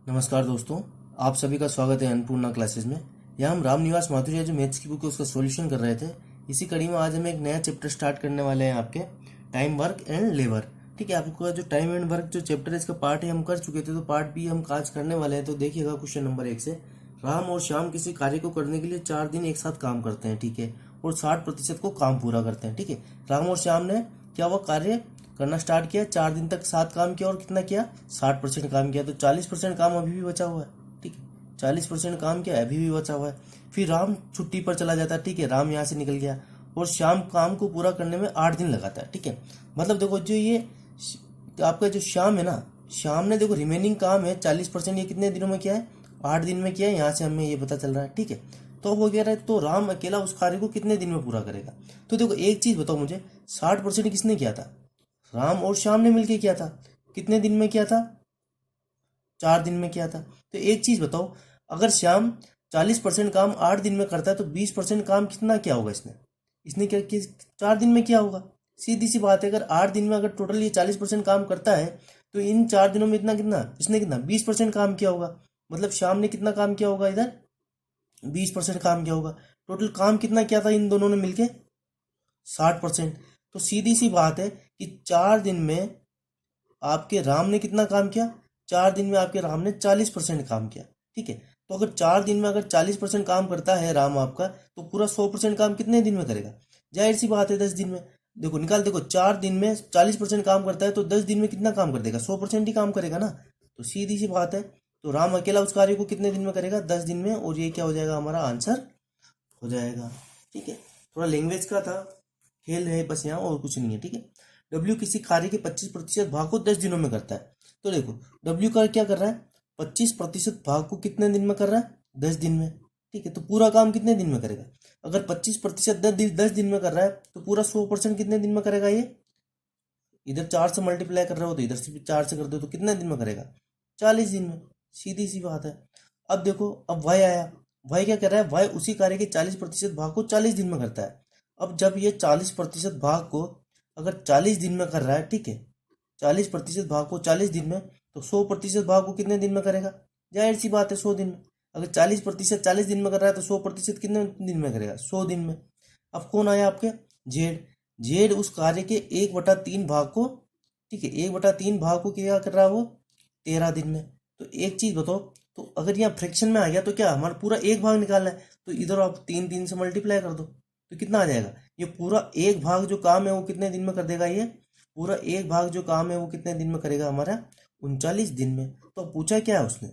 नमस्कार दोस्तों, आप सभी का स्वागत है अन्नपूर्णा क्लासेस में। यहाँ हम रामनिवास माथुरिया जो मैथ्स की बुक है उसका सॉल्यूशन कर रहे थे। इसी कड़ी में आज हम एक नया चैप्टर स्टार्ट करने वाले हैं, आपके टाइम वर्क एंड लेबर। ठीक है, आपका जो टाइम एंड वर्क जो चैप्टर है इसका पार्ट है हम कर चुके थे, तो पार्ट भी हम आज करने वाले हैं। तो देखिएगा क्वेश्चन नंबर 1 से। राम और श्याम किसी कार्य को करने के लिए 4 दिन एक साथ काम करते हैं, ठीक है, और 60% को काम पूरा करते हैं। ठीक है, राम और श्याम ने क्या वो कार्य करना स्टार्ट किया, 4 दिन तक साथ काम किया और कितना किया, 60% काम किया। तो 40% काम अभी भी बचा हुआ है। ठीक है, 40% काम किया, अभी भी बचा हुआ है। फिर राम छुट्टी पर चला जाता है। ठीक है, राम यहाँ से निकल गया और श्याम काम को पूरा करने में 8 दिन लगाता है। ठीक है, मतलब देखो जो ये आपका जो श्याम है ना, श्याम ने देखो रिमेनिंग काम है 40%, ये कितने दिनों में किया है, 8 दिन में किया है। यहाँ से हमें ये पता चल रहा है। ठीक है, तो अब वो कह रहा है तो राम अकेला उस कार्य को कितने दिन में पूरा करेगा। तो देखो एक चीज बताओ मुझे, 60% किसने किया था, राम और श्याम ने मिलकर किया था। कितने दिन में किया था, 4 दिन में किया था। तो एक चीज बताओ, अगर श्याम 40% काम 8 दिन में करता है तो 20% काम कितना किया होगा इसने, इसने क्या किया, 4 दिन में किया होगा। सीधी सी बात है, अगर 8 दिन में अगर टोटल ये 40% काम करता है तो इन 4 दिनों में इतना कितना इसने कितना 20% काम किया होगा। मतलब श्याम ने कितना काम किया होगा, इधर 20% काम किया होगा। टोटल काम कितना किया था इन दोनों ने मिलके, 60%। तो सीधी सी बात है कि 4 दिन में आपके राम ने कितना काम किया, 4 दिन में आपके राम ने 40% काम किया। ठीक है, तो अगर 4 दिन में अगर 40% काम करता है राम आपका, तो पूरा 100% काम कितने दिन में करेगा, जाहिर सी बात है 10 दिन में। देखो निकाल, देखो 4 दिन में 40% काम करता है तो 10 दिन में कितना काम कर देगा, 100% ही काम करेगा ना। तो सीधी सी बात है, तो राम अकेला उस कार्य को कितने दिन में करेगा, 10 दिन में, और ये क्या हो जाएगा, हमारा आंसर हो जाएगा। ठीक है, थोड़ा लैंग्वेज का था, खेल है बस यहाँ, और कुछ नहीं है। ठीक है, डब्ल्यू किसी कार्य के 25% भाग को 10 दिनों में करता है। तो देखो डब्ल्यू का क्या कर रहा है, 25% भाग को कितने दिन में कर रहा है, 10 दिन में। ठीक है, तो पूरा काम कितने दिन में करेगा, अगर 25% 10 दिन में कर रहा है तो पूरा 100% कितने दिन में करेगा। ये इधर 4 से मल्टीप्लाई कर रहे हो तो इधर से भी 4 से कर दो तो कितने दिन में करेगा, 40 दिन में। सीधी सी बात है। अब देखो, अब वाई आया, वाई क्या कर रहा है, वाई उसी कार्य के 40% भाग को 40 दिन में करता है। अब जब ये 40% भाग को अगर 40 दिन में कर रहा है, ठीक है, 40% भाग को 40 दिन में, तो 100% भाग को कितने दिन में करेगा, जाहिर सी बात है 100 दिन में। अगर 40% 40 दिन में कर रहा है तो 100% कितने दिन में करेगा, 100 दिन में। अब कौन आया आपके, जेड। जेड उस कार्य के 1/3 भाग को, ठीक है, 1/3 भाग को क्या कर रहा है वो, 13 दिन में। तो एक चीज बताओ, तो अगर यहाँ फ्रैक्शन में आ गया तो क्या हमारा पूरा एक भाग निकालना है, तो इधर आप 3 से मल्टीप्लाई कर दो तो कितना आ जाएगा, ये पूरा एक भाग जो काम है वो कितने दिन में कर देगा, ये पूरा एक भाग जो काम है वो कितने दिन में करेगा, हमारा 39 दिन में। तो पूछा क्या है उसने,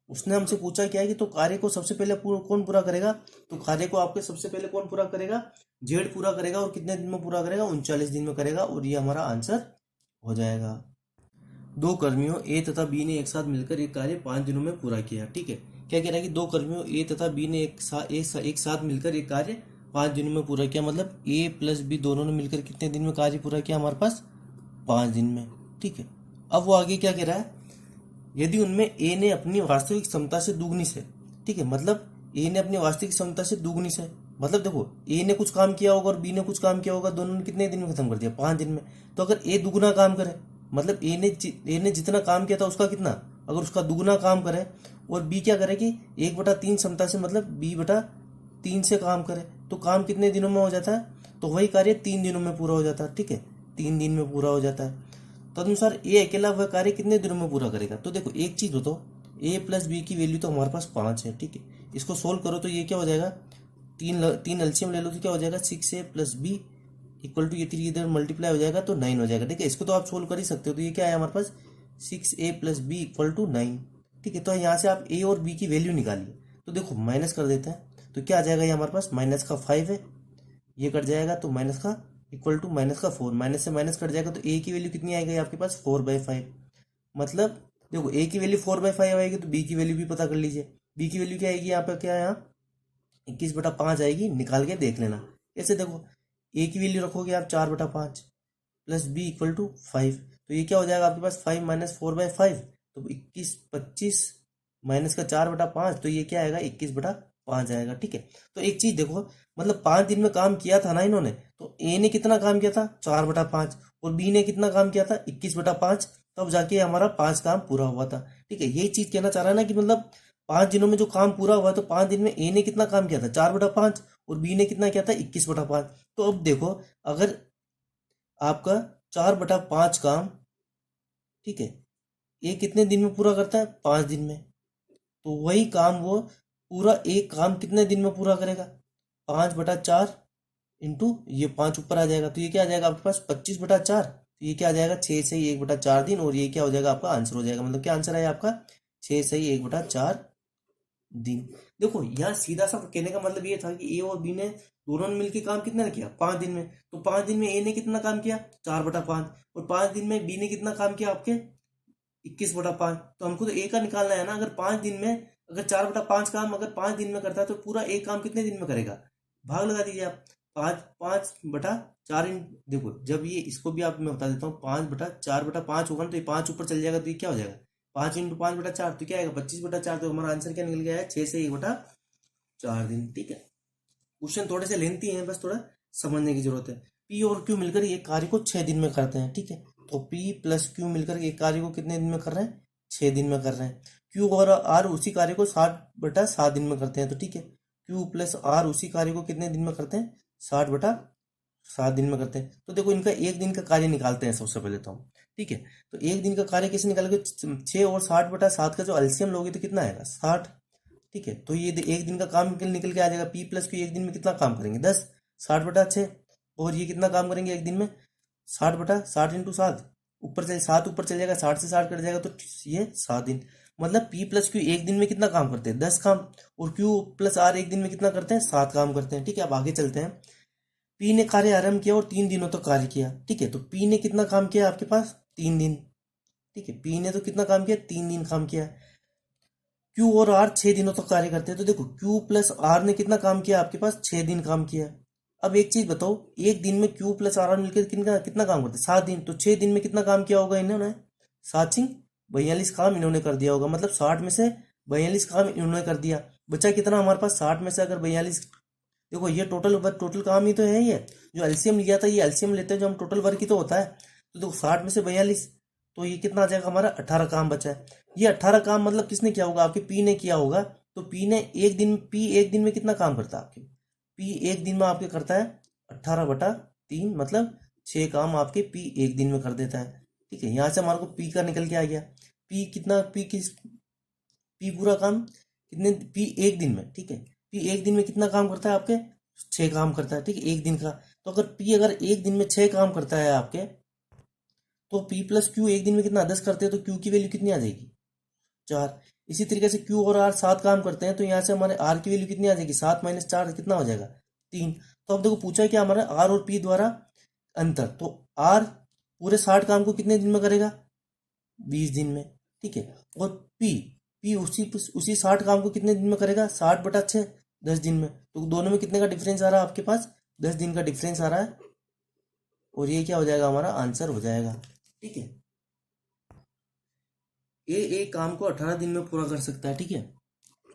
उसने हमसे पूछा क्या है कि तो कार्य को सबसे पहले कौन पूरा करेगा, तो कार्य को आपके सबसे पहले कौन पूरा करेगा, जेड पूरा करेगा, और कितने दिन में पूरा करेगा, 39 दिन में करेगा, और ये हमारा आंसर हो जाएगा। दो कर्मियों ए तथा बी ने एक साथ मिलकर एक कार्य 5 दिनों में पूरा किया। ठीक है, क्या कह रहा है कि दो कर्मियों ए तथा बी ने एक साथ मिलकर एक कार्य 5 दिनों में पूरा किया। मतलब ए प्लस बी दोनों ने मिलकर कितने दिन में कार्य पूरा किया, हमारे पास 5 दिन में। ठीक है, अब वो आगे क्या कह रहा है, यदि उनमें ए ने अपनी वास्तविक क्षमता से दुगनी से, ठीक है, मतलब ए ने अपनी वास्तविक क्षमता से दुगनी से, मतलब देखो ए ने कुछ काम किया होगा और बी ने कुछ काम किया होगा, दोनों ने कितने दिन में खत्म कर दिया, 5 दिन में। तो अगर ए दुगना काम करे, मतलब ए ने जितना काम किया था उसका कितना, अगर उसका दुगना काम करे, और बी क्या करे कि 1/3 क्षमता से, मतलब b/3 से काम करे, तो काम कितने दिनों में हो जाता है, तो वही कार्य 3 दिनों में पूरा हो जाता है। ठीक है, 3 दिन में पूरा हो जाता है। तदनुसार ए अकेला वह कार्य कितने दिनों में पूरा करेगा। तो देखो एक चीज बताओ, ए प्लस बी की वैल्यू तो हमारे पास 5 है। ठीक है, इसको सोल्व करो तो ये क्या हो जाएगा, तीन एलसीएम ले लो तो क्या हो जाएगा, 6a plus B equal to, ये 3 इधर मल्टीप्लाई हो जाएगा तो 9 हो जाएगा। ठीक है, इसको तो आप सोल्व कर ही सकते हो। तो ये क्या है हमारे पास, 6a plus B equal to 9। ठीक है, तो यहाँ से आप ए और बी की वैल्यू निकालिए। तो देखो माइनस कर देते हैं तो क्या आ जाएगा, ये हमारे पास माइनस का 5 है, ये कट जाएगा तो माइनस का इक्वल टू माइनस का 4, माइनस से माइनस कट जाएगा तो ए की वैल्यू कितनी आएगी आपके पास, 4/5। मतलब देखो ए की वैल्यू 4/5 आएगी, तो बी की वैल्यू भी पता कर लीजिए। बी की वैल्यू क्या आएगी यहाँ पर, क्या है यहाँ 21/5 आएगी, निकाल के देख लेना। ऐसे देखो ए की वैल्यू रखोगे आप 4/5 प्लस बी इक्वल टू 5, तो ये क्या हो जाएगा आपके पास 5 माइनस 4/5, तो 25 माइनस का 4/5, तो ये क्या आएगा 21/5 आएगा। ठीक है, तो एक चीज देखो, मतलब 5 दिन में काम किया था ना इन्होंने, तो ए ने कितना काम किया था 4/5, और बी ने कितना काम किया था 21/5, तब जाके हमारा 5 काम पूरा हुआ था। ठीक है, यही चीज कहना चाह रहा है ना कि मतलब 5 दिनों में जो काम पूरा हुआ, तो 5 दिन में ए ने कितना काम किया था, 4/5, और बी ने कितना किया था, 21/5। तो अब देखो, अगर आपका 4/5 काम, ठीक है, ये कितने दिन में पूरा करता है, 5 दिन में। तो वही काम वो पूरा एक काम कितने दिन में पूरा करेगा, 5/4 इंटू ये 5 ऊपर आ जाएगा, तो ये क्या आ जाएगा आपके पास, 25/4। तो ये क्या आ जाएगा, 6 से 1/4 दिन, और ये क्या हो जाएगा आपका आंसर हो जाएगा। मतलब क्या आंसर है आपका, 6 से 1/4 दिन। देखो यहाँ सीधा सा कहने का मतलब ये था कि ए और बी ने दोनों ने मिलकर काम कितना किया, 5 दिन में। तो 5 दिन में ए ने कितना काम किया, 4/5, और 5 दिन में बी ने कितना काम किया आपके, 21/5। तो हमको तो ए का निकालना है ना। अगर 5 दिन में, अगर 4/5 काम अगर 5 दिन में करता है, तो पूरा एक काम कितने दिन में करेगा, भाग लगा दीजिए आप। 5/4 इन, देखो जब ये इसको भी आप मैं बता देता हूँ, 5/4/5 होगा ना, तो ये 5 ऊपर चल जाएगा, तो ये क्या हो जाएगा, 5 × 5/4, तो क्या आएगा, 25/4। तो हमारा आंसर क्या निकल गया है, 6 से 1/4 दिन। ठीक है, क्वेश्चन थोड़े से लेंथी हैं, बस थोड़ा समझने की जरूरत है। पी और क्यू मिलकर एक कार्य को 6 दिन में करते हैं। ठीक है, तो पी प्लस क्यू मिलकर एक कार्य को कितने दिन में कर रहे हैं, 6 दिन में कर रहे हैं। क्यू और आर उसी कार्य को 60/7 दिन में करते हैं। तो ठीक है, क्यू प्लस आर उसी कार्य को कितने दिन में करते हैं, 60/7 दिन में करते हैं। तो देखो इनका एक दिन का कार्य निकालते हैं सबसे पहले तो हम। ठीक है, तो एक दिन का कार्य कैसे निकालोगे, 6 और 60/7 का जो एलसीएम लोगे तो कितना आएगा, 60। ठीक है, तो ये एक दिन का काम निकल के आ जाएगा। पी प्लस क्यू एक दिन में कितना काम करेंगे, 10, 60/6। और ये कितना काम करेंगे एक दिन में, 60/60 इंटू 7, ऊपर चले 7 ऊपर चल जाएगा, 60 से 60 कट जाएगा, तो ये 7 दिन। मतलब पी प्लस क्यू एक दिन में कितना काम करते हैं, 10 काम। और क्यू प्लस आर एक दिन में कितना करते हैं, 7 काम करते हैं। ठीक है, अब आगे चलते हैं। पी ने कार्य आरंभ किया और 3 दिनों तक कार्य किया। ठीक है, तो पी ने कितना काम किया आपके पास, 3 दिन। ठीक है, पी ने तो कितना काम किया, 3 दिन काम किया। क्यू और आर 6 दिनों तक कार्य करते हैं। तो देखो क्यू प्लस आर ने कितना काम किया आपके पास, 6 दिन काम किया। अब एक चीज बताओ, एक दिन में क्यू प्लस आर मिलकर कितना कितना काम करते हैं, 7 दिन। तो 6 दिन में कितना काम किया होगा इन्होंने, 7×6 = 42 काम इन्होंने कर दिया होगा। मतलब 60 में से 42 काम इन्होंने कर दिया। बचा कितना हमारे पास, 60 में से अगर 42, देखो ये टोटल काम ही तो है। ये जो एलसीएम लिया था, ये एलसीएम लेते हैं जो हम, टोटल वर्क ही तो होता है। तो देखो 60 में से 42, तो ये कितना आ जाएगा हमारा, 18 काम बचा है। ये 18 काम मतलब किसने किया होगा, आपके पी ने किया होगा। तो पी एक दिन में कितना काम करता है आपके, पी एक दिन में आपके करता है 18/3, मतलब 6 काम आपके पी एक दिन में कर देता है। ठीक है, यहाँ से हमारे को पी का निकल के आ गया। पी कितना, पी पूरा काम कितने, पी एक दिन में। ठीक है, पी एक दिन में कितना काम करता है आपके, 6 काम करता है। ठीक है, एक दिन का। तो अगर पी अगर एक दिन में 6 काम करता है आपके, तो पी प्लस क्यू एक दिन में कितना, 10 करते हैं। तो क्यू की वैल्यू कितनी आ जाएगी, 4। इसी तरीके से क्यू और आर 7 काम करते हैं, तो यहाँ से हमारे आर की वैल्यू कितनी आ जाएगी, 7 - 4 कितना हो जाएगा, 3। तो अब देखो पूछा है क्या हमारा, आर और पी द्वारा अंतर। तो आर पूरे 60 काम को कितने दिन में करेगा, 20 दिन में। ठीक है, और पी पी उसी 60 काम को कितने दिन में करेगा, 60/6, 10 दिन में। तो दोनों में कितने का डिफरेंस आ रहा है आपके पास, 10 दिन का डिफरेंस आ रहा है। और ये क्या हो जाएगा, हमारा आंसर हो जाएगा। ठीक है, ए एक काम को 18 दिन में पूरा कर सकता है। ठीक है,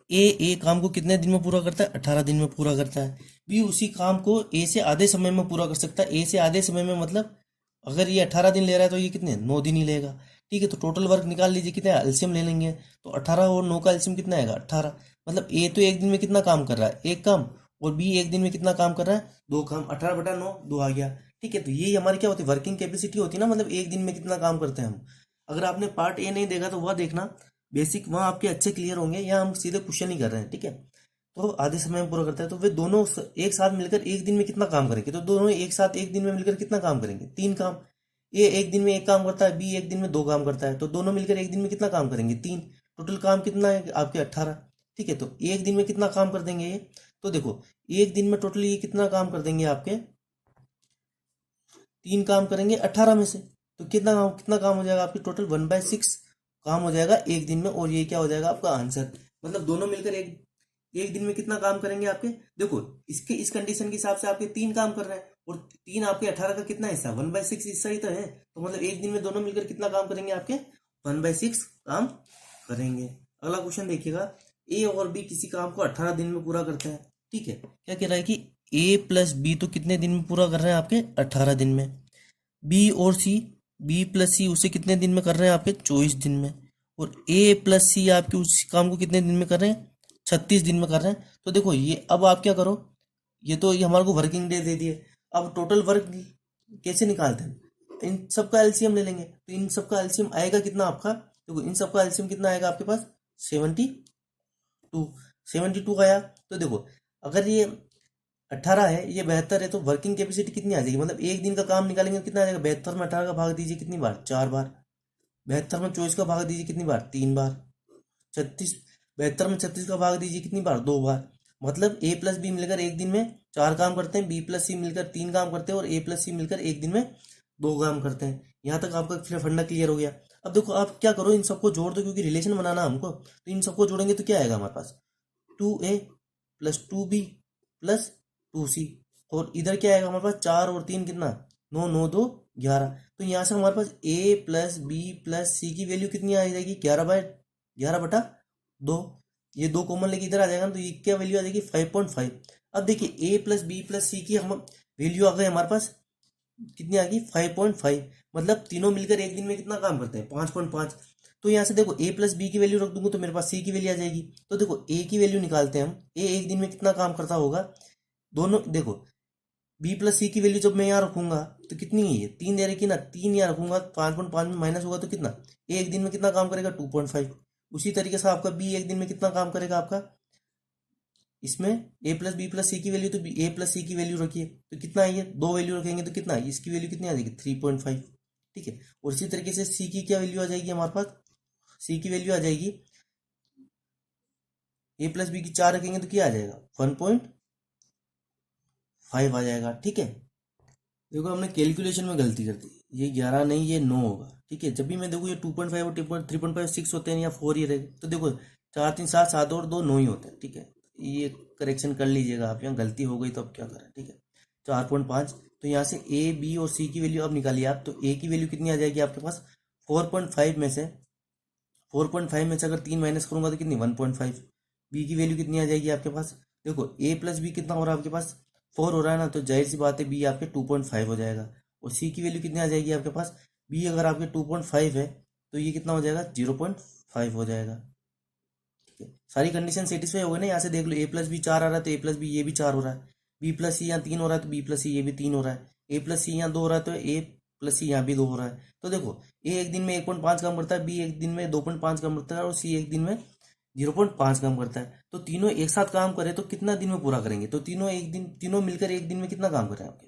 ए काम को कितने दिन में पूरा करता है, 18 दिन में पूरा करता है। बी उसी काम को ए से आधे समय में पूरा कर सकता है। ए से आधे समय में मतलब अगर ये 18 दिन ले रहा है, तो ये कितने, 9 दिन ही लेगा। ठीक है, तो टोटल वर्क निकाल लीजिए कितना, एलसीएम ले लेंगे। तो 18 और 9 का एलसीएम कितना आएगा, 18। मतलब ए तो एक दिन में कितना काम कर रहा है, एक काम। और बी एक दिन में कितना काम कर रहा है, 2 काम। 18/9, 2 आ गया। ठीक है, तो ये हमारी क्या होती है, वर्किंग कैपेसिटी होती है ना। मतलब एक दिन में कितना काम करते हैं हम। अगर आपने पार्ट ए नहीं देखा तो वह देखना, बेसिक वहाँ आपके अच्छे क्लियर होंगे। यहाँ हम सीधे क्वेश्चन ही कर रहे हैं। ठीक है, तो आधे समय में पूरा करता है। तो वे दोनों एक साथ मिलकर एक दिन में कितना काम करेंगे, तो दोनों एक साथ एक दिन में मिलकर कितना काम करेंगे, 3 काम। ए एक दिन में 1 काम करता है, बी एक दिन में 2 काम करता है। तो दोनों मिलकर एक दिन में कितना काम करेंगे, 3। टोटल काम कितना है आपके, 18। ठीक है, तो एक दिन में कितना काम कर देंगे ये, तो देखो एक दिन में टोटल ये कितना काम कर देंगे आपके, 3 काम करेंगे 18 में से। तो कितना काम हो जाएगा आपकी, टोटल 1/6 काम हो जाएगा एक दिन में। और ये क्या हो जाएगा आपका आंसर। मतलब दोनों मिलकर एक दिन में कितना काम करेंगे आपके, देखो इस कंडीशन के हिसाब से आपके 3 काम कर रहे हैं। और 3 आपके 18 का कितना हिस्सा, 1/6 हिस्सा ही तो है। तो मतलब एक दिन में दोनों मिलकर कितना काम करेंगे आपके, 1/6 काम करेंगे। अगला क्वेश्चन देखिएगा, ए और बी किसी काम को 18 दिन में पूरा करते हैं। ठीक है, क्या कह रहा है कि ए प्लस बी तो कितने दिन में पूरा कर रहे हैं आपके, 18 दिन में। बी और सी, बी प्लस सी उसे कितने दिन में कर रहे हैं आपके, 24 दिन में। और ए प्लस सी आपके उस काम को कितने दिन में कर रहे हैं, 36 दिन में कर रहे हैं। तो देखो ये अब आप क्या करो, ये हमारे को वर्किंग डे दे दिए। अब टोटल वर्क कैसे निकालते हैं, इन सब का एलसीएम ले लेंगे। तो इन सब का एलसीएम आएगा कितना आपका, देखो इन सब का एलसीएम कितना आएगा आपके पास, 72 आया। तो देखो अगर ये 18 है, ये 72 है, तो वर्किंग कैपेसिटी कितनी आ जाएगी, मतलब एक दिन का काम निकालेंगे तो कितना आ जाएगा, 72 में 18 का भाग दीजिए कितनी बार, 4 बार। 72 में 24 का भाग दीजिए कितनी बार, 3 बार। 36, 72 में 36 का भाग दीजिए कितनी बार, 2 बार। मतलब ए प्लस बी मिलकर एक दिन में 4 काम करते हैं, बी प्लस सी मिलकर 3 काम करते हैं, और ए प्लस सी मिलकर एक दिन में 2 काम करते हैं। यहाँ तक आपका फंडा क्लियर हो गया। अब देखो आप क्या करो, इन सबको जोड़ दो, क्योंकि रिलेशन बनाना हमको, तो इन सबको जोड़ेंगे तो क्या आएगा हमारे पास, 2a plus 2b plus 2c। और इधर क्या आएगा हमारे पास, 4 और 3 कितना, 9, 9 2 11। तो यहाँ से हमारे पास a प्लस बी प्लस सी की वैल्यू कितनी आ जाएगी, 11/11/2। ये 2 कॉमन लेके इधर आ जाएगा ना, तो ये क्या वैल्यू आ जाएगी, 5.5। अब देखिए a प्लस बी प्लस सी की हम वैल्यू आ गई हमारे पास, कितनी आ गई, 5.5। मतलब तीनों मिलकर एक दिन में कितना काम करते हैं, 5.5। तो यहाँ से देखो a प्लस बी की वैल्यू रख दूंगा तो मेरे पास c की वैल्यू आ जाएगी। तो देखो a की वैल्यू निकालते हैं हम, a एक दिन में कितना काम करता होगा, दोनों देखो b प्लस सी की वैल्यू जब मैं यहाँ रखूंगा तो कितनी है, ये 3 दे रखी ना, 3 यहाँ रखूंगा, 5.5 में माइनस होगा तो कितना, a एक दिन में कितना काम करेगा, 2.5। उसी तरीके से आपका b एक दिन में कितना काम करेगा आपका, इसमें a प्लस बी प्लस सी की वैल्यू, तो a प्लस सी की वैल्यू रखिए तो कितना है, ये 2 वैल्यू रखेंगे तो कितना है, इसकी वैल्यू कितनी आ जाएगी, 3.5। ठीक है। और इसी तरीके से c की क्या वैल्यू आ जाएगी हमारे पास, c की वैल्यू आ जाएगी, a प्लस बी की 4 रखेंगे तो क्या आ जाएगा, 1.5 आ जाएगा। ठीक है। देखो हमने कैलकुलेशन में गलती कर दी, ये 11 नहीं ये 9 होगा। ठीक है। जब भी मैं देखो ये 2.5 और 3.5 6 होते हैं या 4 ही रहेगा, तो देखो 4 3 7 7 और 2 9 ही होते हैं। ठीक है। ये करेक्शन कर लीजिएगा आप, यहाँ गलती हो गई तो अब क्या करें। ठीक है। 4.5। तो यहाँ से ए बी और सी की वैल्यू अब निकालिए आप, तो ए की वैल्यू कितनी आ जाएगी आपके पास, 4.5 में से अगर 3 माइनस करूंगा तो कितनी, 1.5। बी की वैल्यू कितनी आ जाएगी आपके पास, देखो ए प्लस बी कितना हो रहा है आपके पास, 4 हो रहा है ना, तो जाहिर सी बात है बी आपके 2.5 हो जाएगा। और सी की वैल्यू कितनी आ जाएगी आपके पास, बी अगर आपके 2.5 है तो ये कितना हो जाएगा, 0.5 हो जाएगा। ठीक है। सारी कंडीशन सेटिस्फाई हो गई ना। यहाँ से देख लो, ए प्लस बी 4 आ रहा है तो ए प्लस बी ये भी 4 हो रहा है, बी प्लस सी यहाँ 3 हो रहा है तो बी प्लस सी ये भी 3 हो रहा है, ए प्लस सी यहाँ 2 हो रहा है तो ए प्लस सी यहाँ भी 2 हो रहा है। तो देखो ए एक दिन में 1.5 काम करता है, बी एक दिन में 2.5 काम करता है, और सी एक दिन में 0.5 काम करता है। तो तीनों एक साथ काम करे तो कितना दिन में पूरा करेंगे, तो तीनों मिलकर एक दिन में कितना काम कर रहे हैं आपके।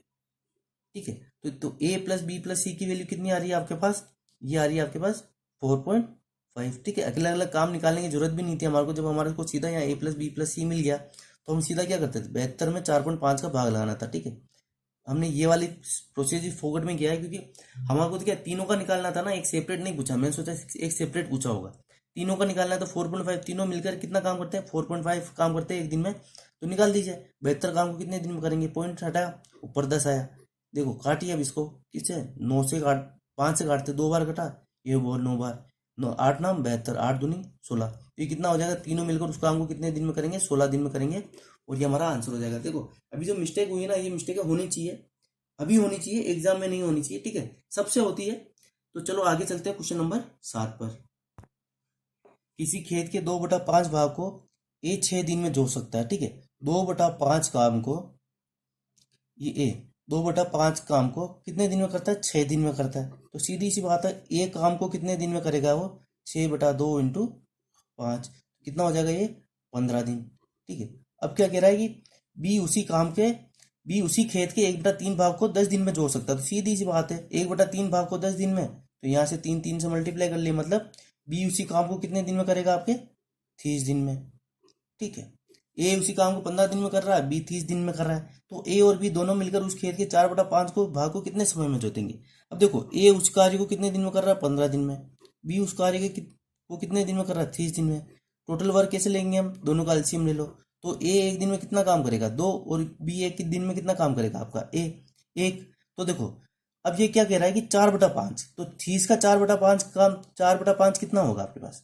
ठीक है। तो ए प्लस बी प्लस सी की वैल्यू कितनी आ रही है आपके पास, ये आ रही है आपके पास 4.5। ठीक है। अलग अलग काम निकालने की जरूरत भी नहीं थी हमारे को, जब हमारे को सीधा यहाँ ए प्लस बी प्लस सी मिल गया तो हम सीधा क्या करते थे, 72 में 4.5 का भाग लगाना था। ठीक है। हमने ये वाली प्रोसेस ही फोकट में किया है, क्योंकि हमारे को तो क्या तीनों का निकालना था ना, एक सेपरेट नहीं पूछा, मैंने सोचा एक सेपरेट पूछा होगा। तीनों का निकालना है तो 4.5, तीनों मिलकर कितना काम करते हैं, 4.5 काम करते हैं एक दिन में, तो निकाल दीजिए 72 काम को कितने दिन में करेंगे, पॉइंट हटाया, ऊपर 10 आया। देखो काटिए अब इसको, किससे, 9 से काट, 5 से काटते 2 बार कटा, ये बोल 9 बार, 9 8 नाम 72, 8 दूनी 16। ये कितना हो जाएगा, तीनों मिलकर उस काम को कितने दिन में करेंगे, 16 दिन में करेंगे, और ये हमारा आंसर हो जाएगा। देखो अभी जो मिस्टेक हुई है ना, ये मिस्टेक होनी चाहिए, अभी होनी चाहिए, एग्जाम में नहीं होनी चाहिए। ठीक है। सबसे होती है। तो चलो आगे चलते हैं क्वेश्चन नंबर 7 पर। किसी खेत के 2/5 भाग को ए 6 दिन में जोड़ सकता है। ठीक है। 2/5 काम को, ये ए 2/5 काम को कितने दिन में करता है, 6 दिन में करता है। तो सीधी सी बात है, ए काम को कितने दिन में करेगा वो, 6/2 इंटू 5, कितना हो जाएगा ये, 15 दिन। ठीक है। अब क्या कह रहा है कि बी उसी खेत के 1/3 भाग को 10 दिन में जोड़ सकता है। तो सीधी सी बात है, 1/3 भाग को 10 दिन में, तो यहाँ से 3 से मल्टीप्लाई कर लिए, मतलब बी उसी काम को कितने दिन में करेगा आपके, 30 दिन में। ठीक है। ए उसी काम को 15 दिन में कर रहा है, बी 30 दिन में कर रहा है, तो ए और बी दोनों मिलकर उस खेत के 4/5 को भाग को कितने समय में जोतेंगे। अब देखो ए उस कार्य को कितने दिन में कर रहा है, 15 दिन में, बी उस कार्य को कितने दिन में कर रहा है, 30 दिन में। टोटल वर्क कैसे लेंगे हम, दोनों का एलसीएम ले लो। तो ए एक दिन में कितना काम करेगा, 2, और बी एक दिन में कितना काम करेगा आपका, ए 1। तो देखो अब ये क्या कह रहा है कि 4/5, तो 30 का 4/5 काम, 4/5 कितना होगा आपके पास,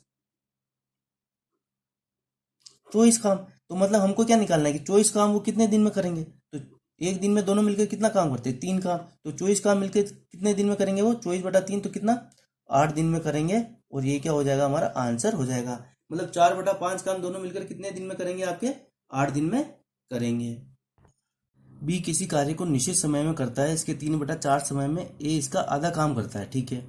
24 काम। तो मतलब हमको क्या निकालना है कि 24 काम वो कितने दिन में करेंगे, तो एक दिन में दोनों मिलकर कितना काम करते हैं, 3 काम। तो 24 काम मिलकर कितने दिन में करेंगे वो, 24/3 तो कितना, 8 दिन में करेंगे, और ये क्या हो जाएगा, हमारा आंसर हो जाएगा। मतलब 4/5 काम दोनों मिलकर कितने दिन में करेंगे, आपके 8 दिन में करेंगे। बी किसी कार्य को निश्चित समय में करता है, इसके 3/4 समय में ए इसका आधा काम करता है। ठीक है,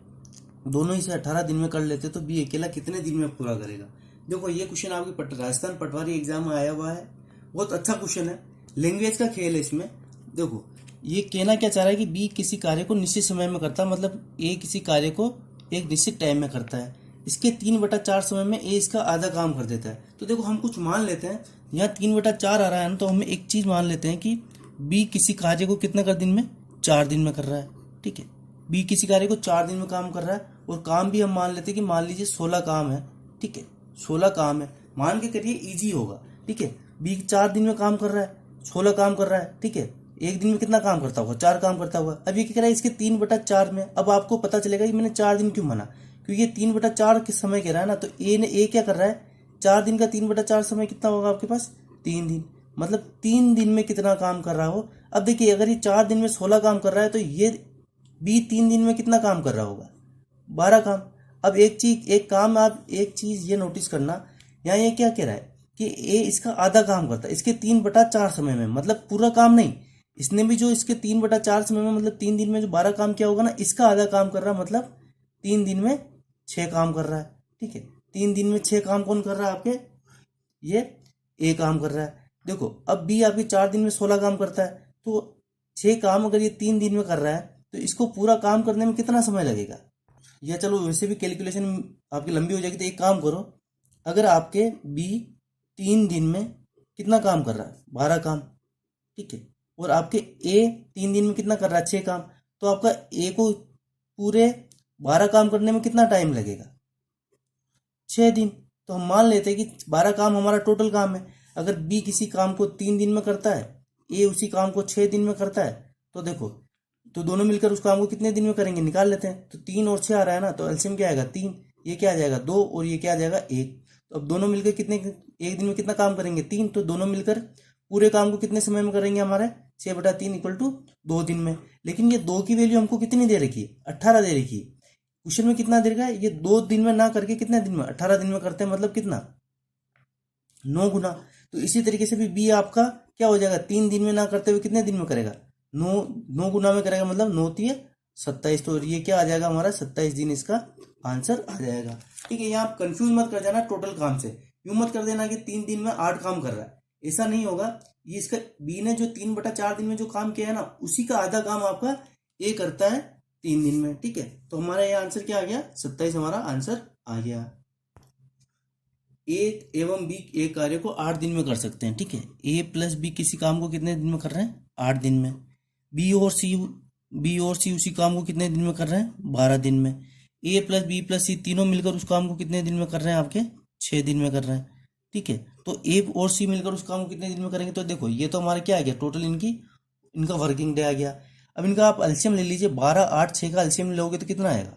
दोनों इसे 18 दिन में कर लेते तो बी अकेला कितने दिन में पूरा करेगा। देखो ये क्वेश्चन आपके राजस्थान पटवारी एग्जाम में आया हुआ है, बहुत अच्छा क्वेश्चन है, लैंग्वेज का खेल है इसमें। देखो ये कहना क्या चाह रहा है कि बी किसी कार्य को निश्चित समय में करता है, मतलब ए किसी कार्य को एक निश्चित टाइम में करता है, इसके 3/4 समय में ए इसका आधा काम कर देता है। तो देखो हम कुछ मान लेते हैं, यहाँ 3/4 आ रहा है ना, तो हम एक चीज मान लेते हैं कि बी किसी कार्य को कितना कर दिन में, 4 दिन में कर रहा है। ठीक है, बी किसी कार्य को 4 दिन में काम कर रहा है, और काम भी हम मान लेते हैं कि मान लीजिए 16 काम है। ठीक है, 16 काम है, मान के करिए इजी होगा। ठीक है, बी 4 दिन में काम कर रहा है, 16 काम कर रहा है। ठीक है, एक दिन में कितना काम करता होगा, 4 काम करता होगा। अब ये क्या कह रहा है, इसके 3/4 में। अब आपको पता चलेगा कि मैंने 4 दिन क्यों माना, क्योंकि ये 3/4 किस समय कह रहा है ना, तो ए क्या कर रहा है, 4 दिन का 3/4 समय कितना होगा आपके पास, 3 दिन। मतलब 3 दिन में कितना काम कर रहा हो। अब देखिए अगर ये 4 दिन में 16 काम कर रहा है, तो ये बी 3 दिन में कितना काम कर रहा होगा, 12 काम। अब एक चीज ये नोटिस करना, यहाँ ये क्या कह रहा है कि ए इसका आधा काम करता है इसके 3/4 समय में, मतलब पूरा काम नहीं। इसने भी जो इसके 3/4 समय में, मतलब 3 दिन में जो 12 काम किया होगा ना, इसका आधा काम कर रहा है, मतलब 3 दिन में 6 काम कर रहा है। ठीक है, 3 दिन में 6 काम कौन कर रहा है, आपके ये ए काम कर रहा है। देखो अब बी आपके 4 दिन में 16 काम करता है, तो 6 काम अगर ये 3 दिन में कर रहा है, तो इसको पूरा काम करने में कितना समय लगेगा। या चलो वैसे भी कैलकुलेशन आपकी लंबी हो जाएगी, तो एक काम करो, अगर आपके बी 3 दिन में कितना काम कर रहा है, 12 काम। ठीक है, और आपके ए 3 दिन में कितना कर रहा है, 6 काम। तो आपका ए को पूरे 12 काम करने में कितना टाइम लगेगा, 6 दिन। तो हम मान लेते हैं कि 12 काम हमारा टोटल काम है। अगर बी किसी काम को 3 दिन में करता है, ए उसी काम को 6 दिन में करता है, तो देखो तो दोनों मिलकर उस काम को कितने दिन में करेंगे, निकाल लेते हैं। तो 3 और 6 आ रहा है ना, तो एलसीएम क्या आएगा, 3, ये क्या आ जाएगा 2, और ये क्या आ जाएगा 1। तो अब दोनों मिलकर कितने, एक दिन में कितना काम करेंगे, 3। तो दोनों मिलकर पूरे काम को कितने समय में करेंगे, हमारे 6/3 = 2 दिन में। लेकिन ये 2 की वैल्यू हमको कितनी दे रखी है, 18 दे रखी है। क्वेश्चन में कितना दे रखा है, ये 2 दिन में ना करके कितने दिन में, 18 दिन में करते हैं, मतलब कितना, 9 गुना। तो इसी तरीके से भी बी आपका क्या हो जाएगा, 3 दिन में ना करते हुए कितने दिन में करेगा, 9 गुना में करेगा, मतलब 9×3 = 27। तो ये क्या आ जाएगा हमारा, 27 दिन इसका आंसर आ जाएगा। ठीक है, यहाँ आप कंफ्यूज मत कर जाना टोटल काम से, यूं मत कर देना कि 3 दिन में 8 काम कर रहा है, ऐसा नहीं होगा। ये इसका बी ने जो 3/4 दिन में जो काम किया है ना, उसी का आधा काम आपका ए करता है 3 दिन में। ठीक है, तो हमारा ये आंसर क्या आ गया, 27 हमारा आंसर आ गया। ए एवं बी एक कार्य को 8 दिन में कर सकते हैं। ठीक है, ए प्लस बी किसी काम को कितने दिन में कर रहे हैं, 8 दिन में। बी और सी उसी काम को कितने दिन में कर रहे हैं, 12 दिन में। ए प्लस बी प्लस सी तीनों मिलकर उस काम को कितने दिन में कर रहे हैं, आपके 6 दिन में कर रहे हैं। ठीक है, तो ए और सी मिलकर उस काम को कितने दिन में करेंगे। तो देखो ये तो हमारा क्या आ गया, टोटल इनका वर्किंग डे आ गया। अब इनका आप एलसीएम ले लीजिए, 12, 8, 6 का एलसीएम लोगे तो कितना आएगा,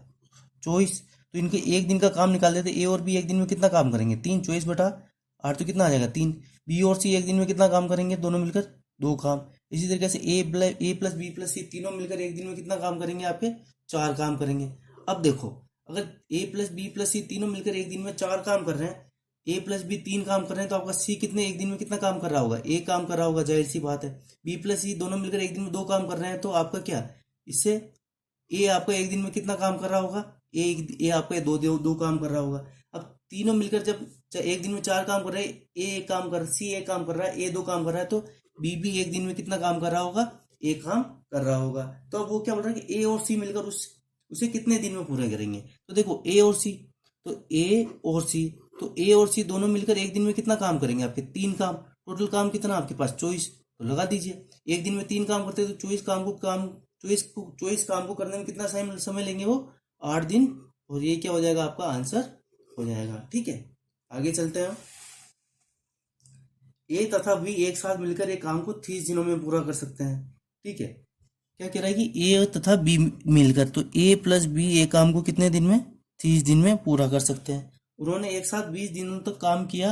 24। तो इनके एक दिन का काम निकाल देते, ए और बी एक दिन में कितना काम करेंगे, 3, 24/8 तो कितना आ जाएगा, 3। बी और सी एक दिन में कितना काम करेंगे, दोनों मिलकर 2 काम। इसी तरीके से ए प्लस बी प्लस सी तीनों मिलकर एक दिन में कितना काम करेंगे, आपके 4 काम करेंगे। अब देखो अगर ए प्लस बी प्लस सी तीनों मिलकर एक दिन में 4 काम कर रहे हैं, ए प्लस बी 3 काम कर रहे हैं, तो आपका सी कितने एक दिन में कितना काम कर रहा होगा, 1 काम कर रहा होगा, जाहिर सी बात है। बी प्लस सी दोनों मिलकर एक दिन में 2 काम कर रहे हैं, तो आपका क्या, इससे ए आपका एक दिन में कितना काम कर रहा होगा, ए आपका दो काम कर रहा होगा। अब तीनों मिलकर जब एक दिन में 4 काम कर रहे हैं, ए एक काम कर, सी एक काम कर रहा है, ए 2 काम कर रहा है, तो बी भी एक दिन में कितना काम कर रहा होगा, 1 काम कर रहा होगा। तो अब वो क्या बोल रहा है कि ए और सी मिलकर उसे कितने दिन में पूरा करेंगे। तो देखो ए और सी, तो ए और सी दोनों मिलकर एक दिन में कितना काम करेंगे, आपके 3 काम। टोटल काम कितना आपके पास, 24। तो लगा दीजिए, एक दिन में 3 काम करते हैं, तो 24 काम को करने में कितना समय लेंगे, वो 8 दिन। और ये क्या हो जाएगा, आपका आंसर हो जाएगा। ठीक है, आगे चलते हैं। ए तथा बी एक साथ मिलकर एक काम को 30 दिनों में पूरा कर सकते हैं। ठीक है, क्या कह रहा है कि ए तथा बी मिलकर, तो ए प्लस बी एक काम को कितने दिन में, 30 दिन में पूरा कर सकते हैं। उन्होंने एक साथ 20 दिनों तक काम किया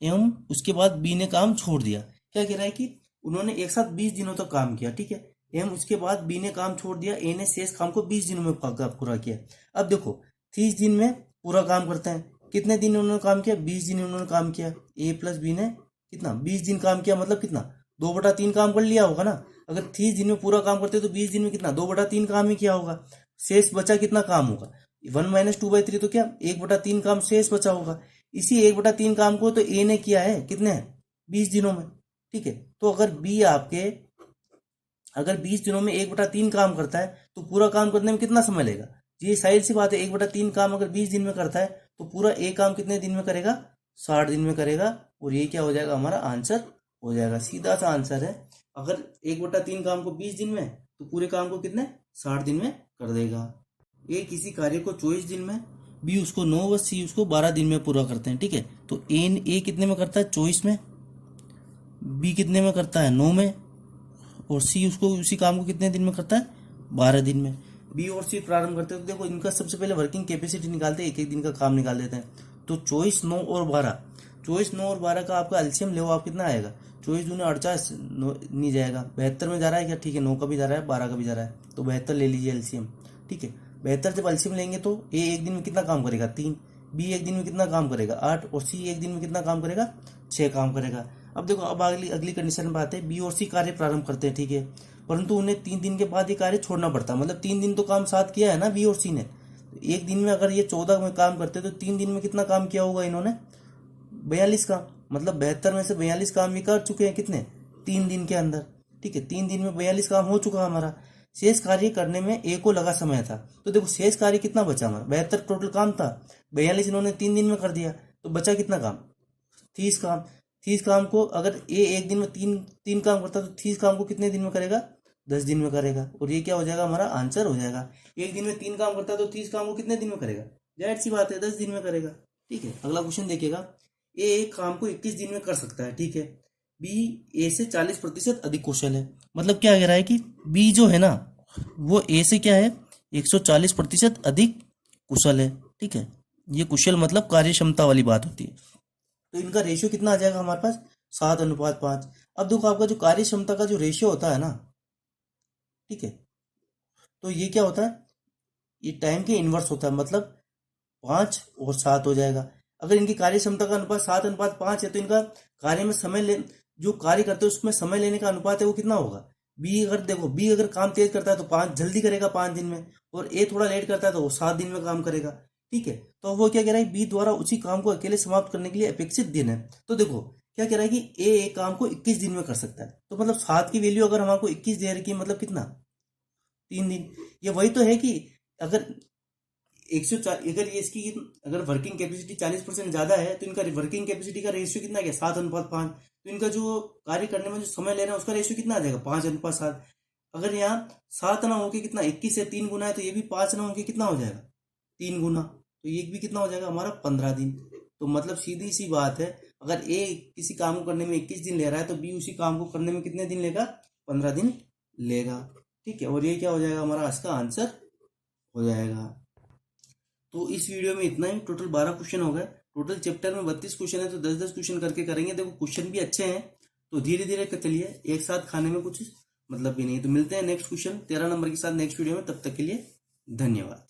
एवं उसके बाद बी ने काम छोड़ दिया। क्या कह रहा है कि उन्होंने एक साथ 20 दिनों तक काम किया, ठीक है, एवं उसके बाद बी ने काम छोड़ दिया, ए ने शेष काम को 20 दिनों में पूरा किया। अब देखो 30 दिन में पूरा काम करते हैं। कितने दिन उन्होंने काम किया? 20 दिन उन्होंने काम किया। ए प्लस बी ने कितना 20 दिन काम किया, मतलब कितना 2/3 काम कर लिया होगा ना। अगर 30 दिन में पूरा काम करते तो 20 दिन में कितना 2/3 काम ही किया होगा। शेष बचा कितना काम होगा? 1 - 2/3 तो क्या 1/3 काम शेष बचा होगा। इसी 1/3 काम को तो ए ने किया है कितने 20 दिनों में। ठीक है, तो अगर बी आपके अगर 20 दिनों में 1/3 काम करता है तो पूरा काम करने में कितना समय लेगा? ये साइड सी बात है, 1/3 काम अगर 20 दिन में करता है तो पूरा ए काम कितने दिन में करेगा? 60 दिन में करेगा। और ये क्या हो जाएगा? हमारा आंसर हो जाएगा। सीधा सा आंसर है। अगर 1/3 काम को 20 दिन में तो पूरे काम को कितने 60 दिन में कर देगा। ए किसी कार्य को 24 दिन में, बी उसको 9 व सी उसको 12 दिन में पूरा करते हैं। ठीक है, तो ए कितने में करता है? 24 में। बी कितने में करता है? 9 में। और सी उसको उसी काम को कितने दिन में करता है? 12 दिन में। बी और सी प्रारंभ करते हैं तो देखो इनका सबसे पहले वर्किंग कैपेसिटी निकालते हैं, एक एक दिन का काम निकाल देते हैं। तो 24, 9 और 12, 24, 9 और 12 का आपका एलसीएम ले आप कितना आएगा? 24 दूनी 48 नहीं जाएगा, 72 में जा रहा है क्या? ठीक है, 9 का भी जा रहा है, 12 का भी जा रहा है, तो 72 ले लीजिए एलसीएम। ठीक है, 72 जब एलसीएम लेंगे तो ए एक दिन में कितना काम करेगा? 3, बी एक दिन में कितना काम करेगा? 8, और सी एक दिन में कितना काम करेगा? 6 काम करेगा। अब देखो, अब अगली कंडीशन में आते हैं। बी और सी कार्य प्रारंभ करते हैं, ठीक है, परंतु उन्हें 3 दिन के बाद ये कार्य छोड़ना पड़ता है। मतलब 3 दिन तो काम साथ किया है ना बी और सी ने। एक दिन में अगर ये 14 में काम करते तो 3 दिन में कितना काम किया होगा इन्होंने? 42 काम। मतलब 72 में से 42 काम ये कर चुके हैं कितने? 3 दिन के अंदर। ठीक है, 3 दिन में 42 काम हो चुका हमारा। शेष कार्य करने में ए को लगा समय था। तो देखो शेष कार्य कितना बचा हमारा? 72 टोटल काम था, 42 इन्होंने 3 दिन में कर दिया, तो बचा कितना काम? 30 काम। 30 काम को अगर ए एक दिन में तीन काम करता तो 30 काम को कितने दिन में करेगा? 10 दिन में करेगा। और ये क्या हो जाएगा? हमारा आंसर हो जाएगा। एक दिन में 3 काम करता तो 30 काम को कितने दिन में करेगा? जाहिर सी बात है 10 दिन में करेगा। ठीक है, अगला क्वेश्चन देखिएगा। ए एक काम को 21 दिन में कर सकता है। ठीक है, बी ए से 40% अधिक कुशल है। मतलब क्या कह रहा है कि बी जो है ना वो ए से क्या है? 140% अधिक कुशल है। ठीक है, ये कुशल मतलब कार्य क्षमता वाली बात होती है। तो इनका रेशियो कितना आ जाएगा हमारे पास? 7:5। अब देखो आपका जो कार्य क्षमता का जो रेशियो होता है ना, ठीक है, तो ये क्या होता है? ये टाइम के इनवर्स होता है। मतलब 5 और 7 हो जाएगा। अगर इनकी कार्य क्षमता का अनुपात 7:5 है तो इनका कार्य में जो कार्य करते हैं उसमें समय लेने का अनुपात है वो कितना होगा? बी अगर काम तेज करता है तो 5 जल्दी करेगा 5 दिन में, और ए थोड़ा लेट करता है तो वो 7 दिन में काम करेगा। ठीक है, तो वो क्या कह रहा है? बी द्वारा उसी काम को अकेले समाप्त करने के लिए अपेक्षित दिन है। तो देखो क्या कह रहा है कि ए एक काम को 21 दिन में कर सकता है। तो मतलब 7 की वैल्यू अगर हमको 21 दे रखी है, मतलब कितना? 3 दिन। ये वही तो है कि अगर 104 अगर ये इसकी अगर वर्किंग कैपेसिटी 40% ज्यादा है तो इनका वर्किंग कैपेसिटी का रेशियो कितना गया? 7:5। तो इनका जो कार्य करने में जो समय ले रहा है उसका रेशियो कितना आ जाएगा? 5:7। अगर यहाँ 7 ना होके कितना 21 से 3 गुना है, तो ये भी 5 ना होके कितना हो जाएगा? 3 गुना। तो ये भी कितना हो जाएगा हमारा? 15 दिन। तो मतलब सीधी सी बात है, अगर ए किसी काम को करने में 21 दिन ले रहा है तो बी उसी काम को करने में कितने दिन लेगा? 15 दिन लेगा। ठीक है, और ये क्या हो जाएगा? हमारा इसका आंसर हो जाएगा। तो इस वीडियो में इतना ही। टोटल 12 क्वेश्चन हो गए। टोटल चैप्टर में 32 क्वेश्चन है, तो 10-10 क्वेश्चन करके करेंगे। देखो क्वेश्चन भी अच्छे हैं, तो धीरे धीरे चलिए, एक साथ खाने में कुछ मतलब भी नहीं। तो मिलते हैं नेक्स्ट क्वेश्चन 13 नंबर के साथ नेक्स्ट वीडियो में। तब तक के लिए धन्यवाद।